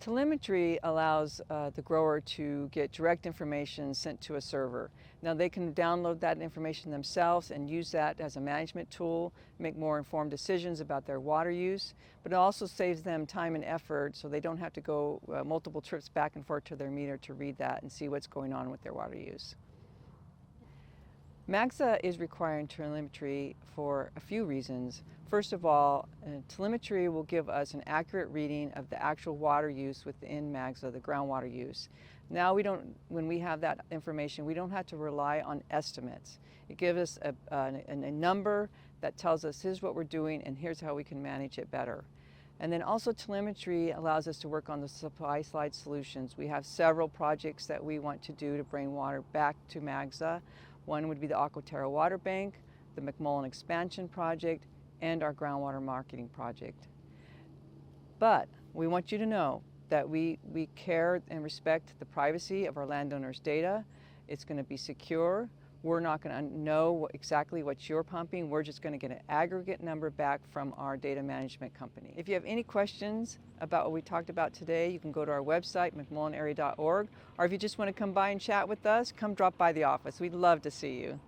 Telemetry allows the grower to get direct information sent to a server. Now they can download that information themselves and use that as a management tool, make more informed decisions about their water use, but it also saves them time and effort so they don't have to go multiple trips back and forth to their meter to read that and see what's going on with their water use. MAGSA is requiring telemetry for a few reasons. First of all, telemetry will give us an accurate reading of the actual water use within MAGSA, the groundwater use. Now when we have that information, we don't have to rely on estimates. It gives us a number that tells us here's what we're doing and here's how we can manage it better. And then also telemetry allows us to work on the supply side solutions. We have several projects that we want to do to bring water back to MAGSA. One would be the Aquaterra Water Bank, the McMullin expansion project, and our groundwater marketing project. But we want you to know that we care and respect the privacy of our landowners' data. It's going to be secure. We're not going to know exactly what you're pumping. We're just going to get an aggregate number back from our data management company. If you have any questions about what we talked about today, you can go to our website, mcmullinarea.org, or if you just want to come by and chat with us, come drop by the office. We'd love to see you.